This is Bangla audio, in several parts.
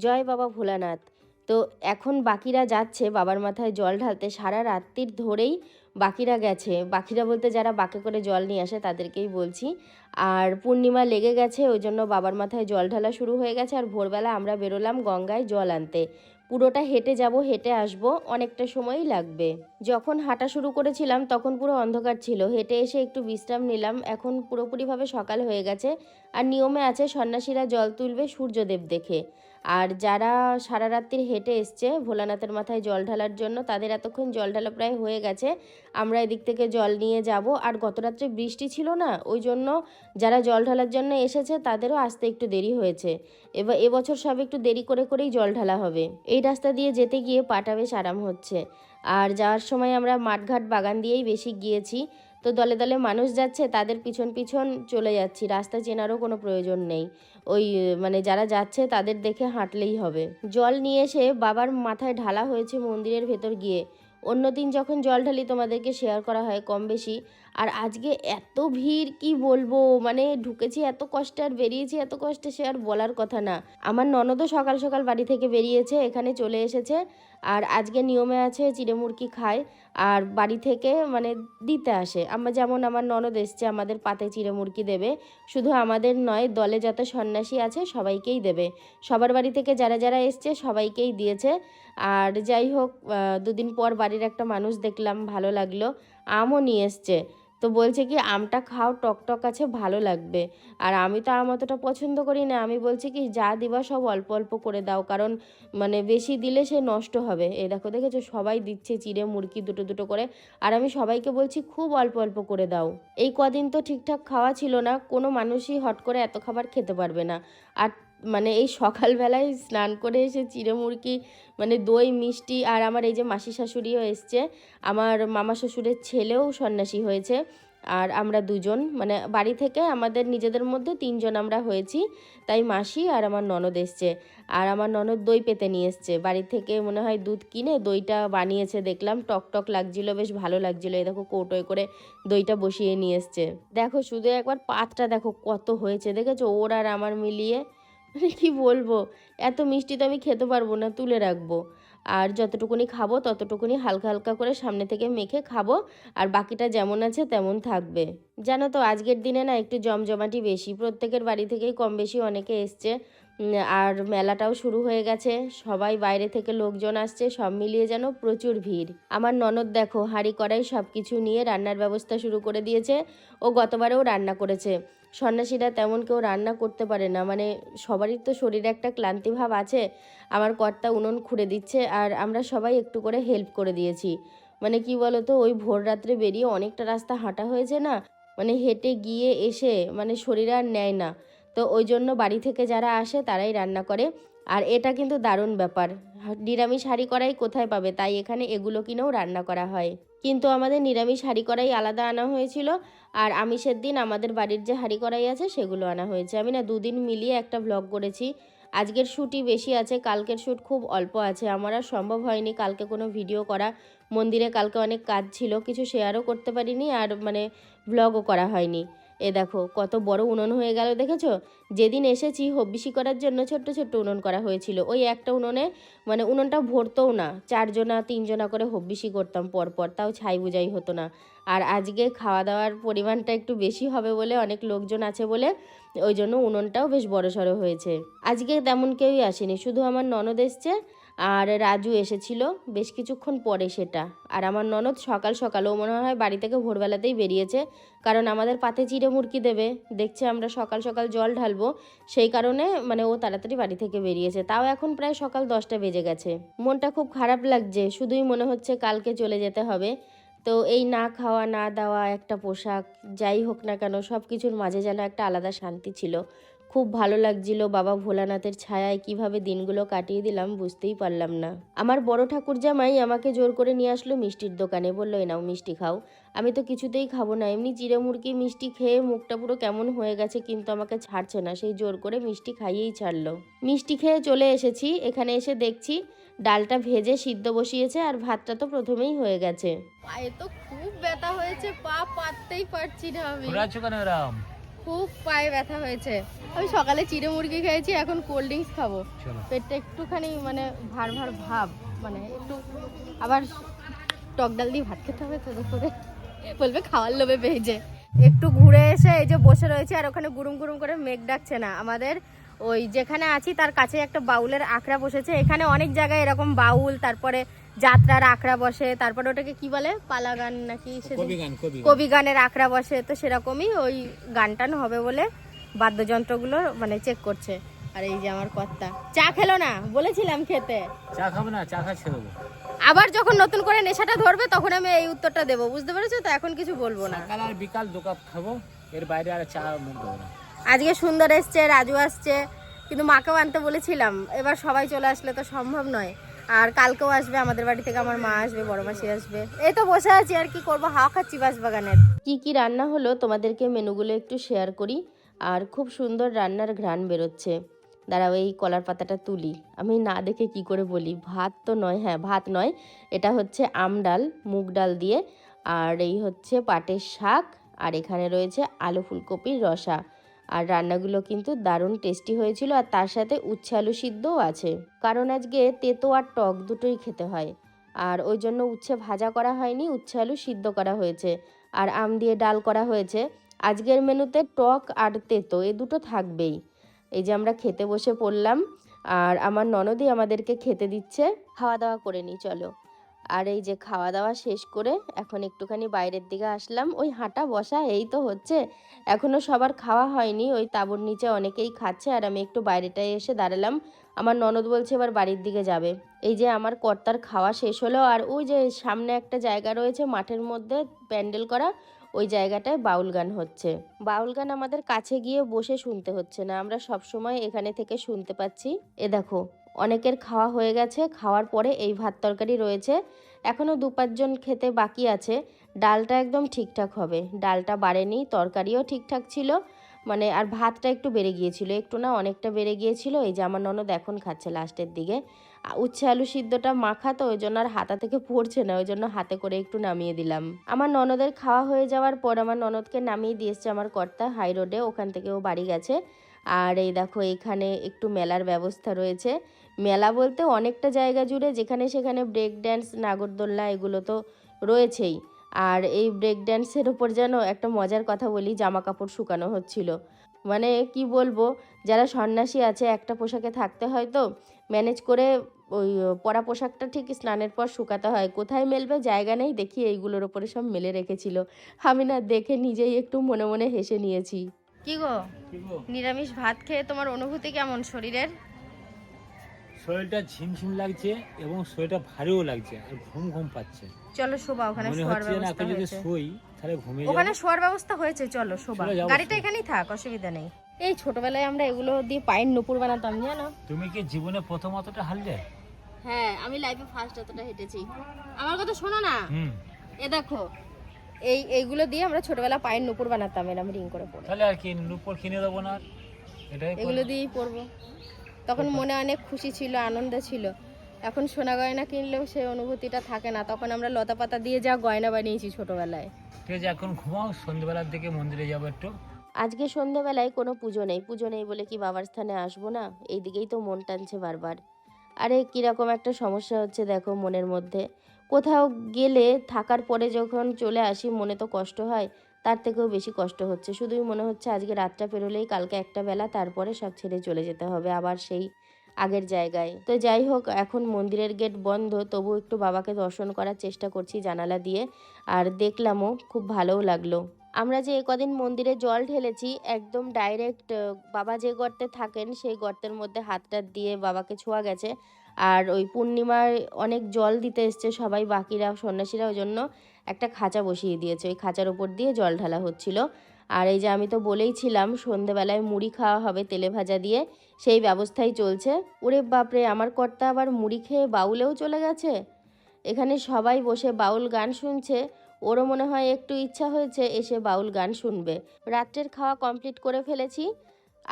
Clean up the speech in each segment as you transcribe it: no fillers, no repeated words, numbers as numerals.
জয় বাবা ভোলানাথ। তো এখন বাকিরা যাচ্ছে বাবার মাথায় জল ঢালতে, সারা রাত্রির ধরেই বাকিরা গেছে। বাকিরা বলতে যারা বাঁকে করে জল নিয়ে আসে তাদেরকেই বলছি। আর পূর্ণিমা লেগে গেছে, ওই জন্য বাবার মাথায় জল ঢালা শুরু হয়ে গেছে। আর ভোরবেলা আমরা বেরোলাম গঙ্গায় জল আনতে। পুরোটা হেঁটে যাব, হেঁটে আসব, অনেকটা সময়ই লাগবে। যখন হাঁটা শুরু করেছিলাম তখন পুরো অন্ধকার ছিল। হেঁটে এসে একটু বিশ্রাম নিলাম। এখন পুরোপুরিভাবে সকাল হয়ে গেছে। আর নিয়মে আছে সন্ন্যাসীরা জল তুলবে সূর্যদেব দেখে। আর যারা সারা রাত্রির হেঁটে এসছে ভোলানাথের মাথায় জল ঢালার জন্য, তাদের এতক্ষণ জল ঢালা প্রায় হয়ে গেছে। আমরা এদিক থেকে জল নিয়ে যাব। আর গত রাত্রে বৃষ্টি ছিল না, ওই জন্য যারা জল ঢালার জন্য এসেছে তাদেরও আসতে একটু দেরি হয়েছে। এবছর সব একটু দেরি করে করেই জল ঢালা হবে। এই রাস্তা দিয়ে যেতে গিয়ে পাটা বেশ আরাম হচ্ছে। আর যাওয়ার সময় আমরা মাঠঘাট বাগান দিয়েই বেশি গিয়েছি। তো দলে দলে মানুষ যাচ্ছে, তাদের পিছন পিছন চলে যাচ্ছি। রাস্তা চেনারও কোনো প্রয়োজন নেই। ওই মানে যারা যাচ্ছে তাদের দেখে হাঁটলেই হবে। জল নিয়ে এসে বাবার মাথায় ঢালা হয়েছে মন্দিরের ভেতর গিয়ে। অন্যদিন যখন জল ঢালি তোমাদেরকে শেয়ার করা হয় কম বেশি। আর আজকে এত ভিড় কি বলবো, মানে ঢুকেছি এত কষ্টে আর বেরিয়েছি এত কষ্টে, সে আর বলার কথা না। আমার ননদও সকাল সকাল বাড়ি থেকে বেরিয়েছে, এখানে চলে এসেছে। আর আজকে নিয়মে আছে চিড়ে মুরকি খায় আর বাড়ি থেকে মানে দিতে আসে। যেমন আমার ননদ এসছে, আমাদের পাতে চিড়ে মুরকি দেবে। শুধু আমাদের নয়, দলে যত সন্ন্যাসী আছে সবাইকেই দেবে। সবার বাড়ি থেকে যারা যারা এসছে সবাইকেই দিয়েছে। আর যাই হোক, দুদিন পর বাড়ির একটা মানুষ দেখলাম, ভালো লাগলো। আমও নিয়ে এসছে। তো বলছে কি আমটা খাও, টক টক আছে, ভালো লাগবে। আর আমি তো আম অতটা পছন্দ করি না। আমি বলছি কি যা দিবা সব অল্প অল্প করে দাও, কারণ মানে বেশি দিলে সে নষ্ট হবে। এই দেখো, দেখেছো সবাই দিচ্ছে চিড়ে মুরকি দুটো দুটো করে। আর আমি সবাইকে বলছি খুব অল্প অল্প করে দাও। এই কদিন তো ঠিকঠাক খাওয়া ছিল না, কোনো মানুষই হট করে এত খাবার খেতে পারবে না। আর মানে এই সকালবেলায় স্নান করে এসে চিড়ে মুরকি, মানে দই মিষ্টি। আর আমার এই যে মাসি শাশুড়িও এসছে, আমার মামা শ্বশুরের ছেলেও সন্ন্যাসী হয়েছে। আর আমরা দুজন, মানে বাড়ি থেকে আমাদের নিজেদের মধ্যে তিনজন আমরা হয়েছি। তাই মাসি আর আমার ননদ এসছে। আর আমার ননদ দই পেতে নিয়ে এসছে বাড়ি থেকে, মনে হয় দুধ কিনে দইটা বানিয়েছে দেখলাম, টক টক লাগছিল, বেশ ভালো লাগছিল। এই দেখো কৌটোয় করে দইটা বসিয়ে নিয়ে এসছে। দেখো শুধু একবার পাতটা দেখো কত হয়েছে, দেখেছো ওর আর আমার মিলিয়ে। মানে কি বলবো, এত মিষ্টি তো আমি খেতে পারবো না, তুলে রাখবো। আর যতটুকুনি খাবো ততটুকুনি হালকা হালকা করে সামনে থেকে মেখে খাবো। আর বাকিটা যেমন আছে তেমন থাকবে। জানো তো আজকের দিনে না একটু জমজমাটি বেশি, প্রত্যেকের বাড়ি থেকেই কম বেশি অনেকে এসছে। আর মেলাটাও শুরু হয়ে গেছে, সবাই বাইরে থেকে লোকজন আসছে, সব মিলিয়ে যেন প্রচুর ভিড়। আমার ননদ দেখো হাঁড়ি কড়াই সব কিছু নিয়ে রান্নার ব্যবস্থা শুরু করে দিয়েছে। ও গতবারেও রান্না করেছে। সন্ন্যাসীরা তেমন কেউ রান্না করতে পারে না, মানে সবারই তো শরীরে একটা ক্লান্তি ভাব আছে। আমার কর্তা উনুন খুঁড়ে দিচ্ছে আর আমরা সবাই একটু করে হেল্প করে দিয়েছি। মানে কি বলতো, ওই ভোর রাত্রে বেরিয়ে অনেকটা রাস্তা হাঁটা হয়েছে না, মানে হেঁটে গিয়ে এসে মানে শরীর আর নেয় না। তো ওই জন্য বাড়ি থেকে যারা আসে তারাই রান্না করে। আর এটা কিন্তু দারুণ ব্যাপার, নিরামিষ হাঁড়ি কড়াই কোথায় পাবে, তাই এখানে এগুলো কিনেও রান্না করা হয়। কিন্তু আমাদের নিরামিষ হাঁড়ি কড়াই আলাদা আনা হয়েছিল। আর আমিষের দিন আমাদের বাড়ির যে হাঁড়ি কড়াই আছে সেগুলো আনা হয়েছে। আমি না দুদিন মিলিয়ে একটা ভ্লগ করেছি। আজকের শ্যুটই বেশি আছে, কালকের শ্যুট খুব অল্প আছে। আমার আর সম্ভব হয়নি কালকে কোনো ভিডিও করা। মন্দিরে কালকে অনেক কাজ ছিল, কিছু শেয়ারও করতে পারিনি আর মানে ভ্লগও করা হয়নি। এ দেখো কত বড় উনুন হয়ে গেল, দেখেছো? যেদিন এসেছি হব্বিসি করার জন্য ছোট্ট ছোট্ট উনুন করা হয়েছিল। ওই একটা উনুনে মানে উনুনটা ভরতও না, 4 জনা 3 জনা করে হব্বিসি করতাম পরপর, তাও ছাই বুঝাই হতো না। আর আজকে খাওয়া দাওয়ার পরিমাণটা একটু বেশি হবে বলে, অনেক লোকজন আছে বলে ওই জন্য উনুনটাও বেশ বড়সড় হয়েছে। আজকে তেমন কেউই আসেনি, শুধু আমার ননদ এসছে আর রাজু এসেছিল বেশ কিছুক্ষণ পরে সেটা। আর আমার ননদ সকাল সকাল, ও মনে হয় বাড়ি থেকে ভোরবেলাতেই বেরিয়েছে, কারণ আমাদের পাতে চিড়ে মুরকি দেবে, দেখছে আমরা সকাল সকাল জল ঢালবো, সেই কারণে মানে ও তাড়াতাড়ি বাড়ি থেকে বেরিয়েছে। তাও এখন প্রায় সকাল 10টা বেজে গেছে। মনটা খুব খারাপ লাগছে, শুধুই মনে হচ্ছে কালকে চলে যেতে হবে। তো এই না খাওয়া না দাওয়া একটা পোশাক, যাই হোক না কেন সব কিছুর মাঝে যেন একটা আলাদা শান্তি ছিল। খুব ভালো লাগছিল। বাবা ভোলানাথের ছায়ায় কিভাবে দিনগুলো কাটিয়ে দিলাম বুঝতেই পারলাম না। আমার বড় ঠাকুর জামাই আমাকে জোর করে নিয়ে আসলো মিষ্টির দোকানে, বললো এ নাও মিষ্টি খাও। আমি তো কিছুতেই খাবো না, এমনি চিড়ে মুরকি মিষ্টি খেয়ে মুখটা পুরো কেমন হয়ে গেছে, কিন্তু আমাকে ছাড়ছে না, সেই জোর করে মিষ্টি খাইয়েই ছাড়লো। মিষ্টি খেয়ে চলে এসেছি, এখানে এসে দেখছি ডালটা ভেজে সিদ্ধ বসিয়েছে আর ভাতটা তো প্রথমেই হয়ে গেছে। পায়ে তো খুব ব্যথা হয়েছে, পা পাততেই পারছি না আমি। ঘোরাচ্ছ কেন এরম? খুব পায়ে ব্যথা হয়েছে। আমি সকালে চিড়ে মুরগি খেয়েছি, এখন কোল্ড ড্রিঙ্কস খাবো। পেটটা একটুখানি মানে ভার ভার ভাব, মানে একটু আবার টক ডাল দিয়ে ভাত খেতে হবে তো করে, বলবে খাওয়ার লোভে পেয়েছে। একটু ঘুরে এসে এই যে বসে রয়েছে, আর ওখানে গুরুম গুরুম করে মেঘ ডাকছে না। আমাদের ওই যেখানে আছি তার কাছে একটা বাউলের আখড়া বসেছে। এখানে অনেক জায়গায় এরকম বাউল, তারপরে যাত্রার আখড়া বসে, তারপরে ওটাকে কি বলে, পালা গান নাকি, কবি গানের আখড়া বসে। তো সেরকমই ওই গান টান হবে বলে বাদ্যযন্ত্রগুলো মানে চেক করছে। আর এই যে আমার কর্তা চা খেলো না, বলেছিলাম খেতে। চা খাবো না, চা খা ছেড়ে দেবো। আবার যখন নতুন করে নেশাটা ধরবে তখন আমি এই উত্তরটা দেবো, বুঝতে পেরেছো তো? এখন কিছু বলবো না। সকাল আর বিকাল 2 কাপ খাবো, এর বাইরে আর চা মুখ দেবো না। আজকে সুন্দর এসছে, রাজু আসছে, কিন্তু মাকেও আনতে বলেছিলাম। এবার সবাই চলে আসলে তো সম্ভব নয়। আর কালকেও আসবে আমাদের বাড়ি থেকে, আমার মা আসবে, বড় মাসি আসবে। এই তো বসে আছি, আর কি করবো, হাওয়া খাচ্ছি বাঁশবাগানের। কি কি রান্না হলো তোমাদেরকে মেনুগুলো একটু শেয়ার করি। আর খুব সুন্দর রান্নার ঘ্রাণ বেরোচ্ছে। দাঁড়াও এই কলার পাতাটা তুলি, আমি না দেখে কি করে বলি। ভাত তো নয়, হ্যাঁ ভাত নয়, এটা হচ্ছে আম ডাল, মুগ ডাল দিয়ে। আর এই হচ্ছে পাটের শাক, আর এখানে রয়েছে আলু ফুলকপির রসা। আর রান্নাগুলো কিন্তু দারুণ টেস্টি হয়েছিল। আর তার সাথে উচ্ছে আলু সিদ্ধও আছে, কারণ আজকে তেতো আর টক দুটোই খেতে হয়। আর ওই জন্য উচ্ছে ভাজা করা হয়নি, উচ্ছে আলু সিদ্ধ করা হয়েছে। আর আম দিয়ে ডাল করা হয়েছে। আজকের মেনুতে টক আর তেতো এই দুটো থাকবেই। এই যে আমরা খেতে বসে পড়লাম, আর আমার ননদই আমাদেরকে খেতে দিচ্ছে। খাওয়া দাওয়া করে নিই চলো। আর এই যে খাওয়া দাওয়া শেষ করে এখন একটুখানি বাইরের দিকে আসলাম। ওই হাঁটা বসা এই তো হচ্ছে, এখনও সবার খাওয়া হয়নি। ওই তাঁবুর নিচে অনেকেই খাচ্ছে, আর আমি একটু বাইরেটায় এসে দাঁড়ালাম। আমার ননদ বলছে এবার বাড়ির দিকে যাবে। এই যে আমার কর্তার খাওয়া শেষ হলো, আর ওই যে সামনে একটা জায়গা রয়েছে মাঠের মধ্যে প্যান্ডেল করা, ওই জায়গাটায় বাউল গান হচ্ছে। বাউল গান আমাদের কাছে গিয়ে বসে শুনতে হচ্ছে না, আমরা সব সময় এখানে থেকে শুনতে পাচ্ছি। এ দেখো অনেকের খাওয়া হয়ে গেছে, খাওয়ার পরে এই ভাত তরকারি রয়েছে। এখনও 2-5 জন খেতে বাকি আছে। ডালটা একদম ঠিকঠাক হবে, ডালটা বাড়েনি, তরকারিও ঠিকঠাক ছিল, মানে আর ভাতটা একটু বেড়ে গিয়েছিল, একটু না অনেকটা বেড়ে গিয়েছিল। এই যে আমার ননদ এখন খাচ্ছে লাস্টের দিকে। উচ্ছে আলু সিদ্ধটা মাখা তো, ওই জন্য আর হাতা থেকে পড়ছে না, ওই জন্য হাতে করে একটু নামিয়ে দিলাম। আমার ননদের খাওয়া হয়ে যাওয়ার পর আমার ননদকে নামিয়ে দিয়ে এসছে আমার কর্তা হাই রোডে, ওখান থেকে ও বাড়ি গেছে। আর এই দেখো এখানে একটু মেলার ব্যবস্থা রয়েছে। মেলা বলতে অনেকটা জায়গা জুড়ে, যেখানে সেখানে ব্রেক ড্যান্স, নাগরদোলনা এগুলো তো রয়েছেই। আর এই ব্রেক ড্যান্সের ওপর যেন একটা মজার কথা বলি, জামা কাপড় শুকানো হচ্ছিল। মানে কি বলবো, যারা সন্ন্যাসী আছে একটা পোশাকে থাকতে হয়, তো ম্যানেজ করে ওই পরা পোশাকটা ঠিক স্নানের পর শুকাতে হয়। কোথায় মেলবে জায়গা নেই, দেখি এইগুলোর ওপরে সব মেলে রেখেছিল। আমি না দেখে নিজেই একটু মনে মনে হেসে নিয়েছি। কি গো, নিরামিষ ভাত খেয়ে তোমার অনুভূতি কেমন শরীরের? শরীরটা ঝিমঝিম লাগছে এবং শরীরটা ভারীও লাগছে, আর ঘুম ঘুম পাচ্ছে। চলো শোবা, ওখানে শোয়ার ব্যবস্থা হয়েছে। শুই তাহলে ঘুমিয়ে যাব। ওখানে শোয়ার ব্যবস্থা হয়েছে, চলো শোবা, গাড়িটা এখানেই থাক, অসুবিধা নেই। এই ছোটবেলায় আমরা এগুলো দিয়ে পায়ের নুপুর বানাতাম, জানো? তুমি কি জীবনে প্রথম অতটা হাঁটলে? হ্যাঁ, আমি লাইফে ফার্স্ট অতটা হেঁটেছি। আমার কথা শোনো না, এ দেখো এইগুলো দিয়ে আমরা ছোটবেলা পায়ের নুপুর বানাতাম, এরকম রিং করে পরে। তাহলে আর কি নুপুর কিনে দেবো না, এটাই এগুলো দিয়েই পরবো। তখন মনে অনেক খুশি ছিল, আনন্দ ছিল। এখন সোনা গয়না কিনলেও সেই অনুভূতিটা থাকে না। তখন আমরা লতা পাতা দিয়ে যা গয়না বানিয়েছি ছোটবেলায়। ঠিক আছে, এখন ঘুমাও, সন্ধ্যেবেলার দিকে মন্দিরে যাবো একটু। আজকে সন্ধ্যেবেলায় কোনো পুজো নেই, পুজো নেই বলে কি বাবার স্থানে আসবো না? এই দিকেই তো মন টানছে বারবার। আরে কীরকম একটা সমস্যা হচ্ছে দেখো মনের মধ্যে। কোথাও গেলে থাকার পরে যখন চলে আসি মনে তো কষ্ট হয়, তার থেকেও বেশি কষ্ট হচ্ছে। শুধুই মনে হচ্ছে আজকে রাতটা পেরোলেই কালকে একটা বেলা, তারপরে সব ছেড়ে চলে যেতে হবে আবার সেই আগের জায়গায়। তো যাই হোক, এখন মন্দিরের গেট বন্ধ, তবু একটু বাবাকে দর্শন করার চেষ্টা করছি জানালা দিয়ে। আর দেখলামও, খুব ভালোও লাগলো। আমরা যে কদিন মন্দিরে জল ঢেলেছি, একদম ডাইরেক্ট বাবা যে গর্তে থাকেন সেই গর্তের মধ্যে হাতটা দিয়ে বাবাকে ছোঁয়া গেছে। আর ওই পূর্ণিমায় অনেক জল দিতে এসছে সবাই, বাকিরা সন্ন্যাসীরা, ওই জন্য একটা খাঁচা বসিয়ে দিয়েছে, ওই খাঁচার ওপর দিয়ে জল ঢালা হচ্ছিল। আর এই যে আমি তো বলেইছিলাম সন্ধেবেলায় মুড়ি খাওয়া হবে তেলে ভাজা দিয়ে, সেই ব্যবস্থাই চলছে। ওরে বাপরে, আমার কর্তা আবার মুড়ি খেয়ে বাউলেও চলে গেছে। এখানে সবাই বসে বাউল গান শুনছে, ওরও মনে হয় একটু ইচ্ছা হয়েছে এসে বাউল গান শুনবে। রাত্রের খাওয়া কমপ্লিট করে ফেলেছি।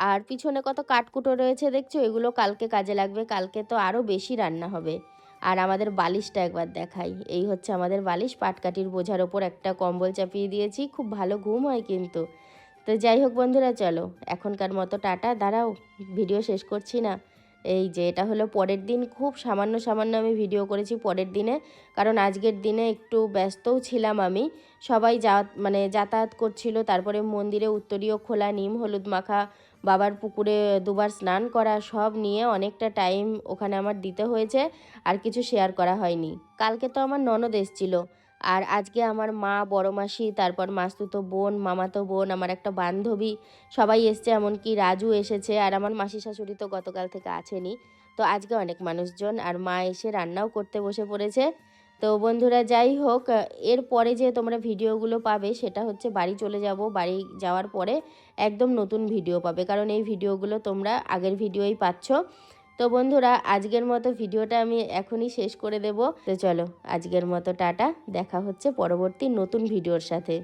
আর পিছনে কত কাঠকুটো রয়েছে দেখছো, এগুলো কালকে কাজে লাগবে, কালকে তো আরও বেশি রান্না হবে। আর আমাদের বালিশটা একবার দেখাই, এই হচ্ছে আমাদের বালিশ, পাটকাঠির বোঝার ওপর একটা কম্বল চাপিয়ে দিয়েছি, খুব ভালো ঘুম হয় কিন্তু। তো যাই হোক বন্ধুরা, চলো এখনকার মতো টাটা। দাঁড়াও, ভিডিও শেষ করছি না। এই যে এটা হলো পরের দিন, খুব সামান্য সামান্য আমি ভিডিও করেছি পরের দিনে, কারণ আজকের দিনে একটু ব্যস্তও ছিলাম আমি। সবাই যাতায়াত করছিল, তারপরে মন্দিরে উত্তরীয় খোলা, নিম হলুদ মাখা, বাবার পুকুরে দুবার স্নান করা, সব নিয়ে অনেকটা টাইম ওখানে আমার দিতে হয়েছে, আর কিছু শেয়ার করা হয়নি। কালকে তো আমার ননদ এসেছিল, আর আজকে আমার মা, বড় মাসি, তারপর মাসতুতো বোন, মামাতো বোন, আমার একটা বান্ধবী, সবাই এসছে, এমনকি রাজু এসেছে, আর আমার মাসি শাশুড়ি তো গতকাল থেকে আছেনই। তো আজকে অনেক মানুষজন, আর মা এসে রান্নাও করতে বসে পড়েছে। তো বন্ধুরা যাই হোক, এরপরে যে তোমরা ভিডিওগুলো পাবে সেটা হচ্ছে বাড়ি চলে যাব, বাড়ি যাওয়ার পরে একদম নতুন ভিডিও পাবে, কারণ এই ভিডিওগুলো তোমরা আগের ভিডিওই পাচ্ছ। তো বন্ধুরা আজকের মতো ভিডিওটা আমি এখনই শেষ করে দেব। তো চলো আজকের মতো টাটা, দেখা হচ্ছে পরবর্তী নতুন ভিডিওর সাথে।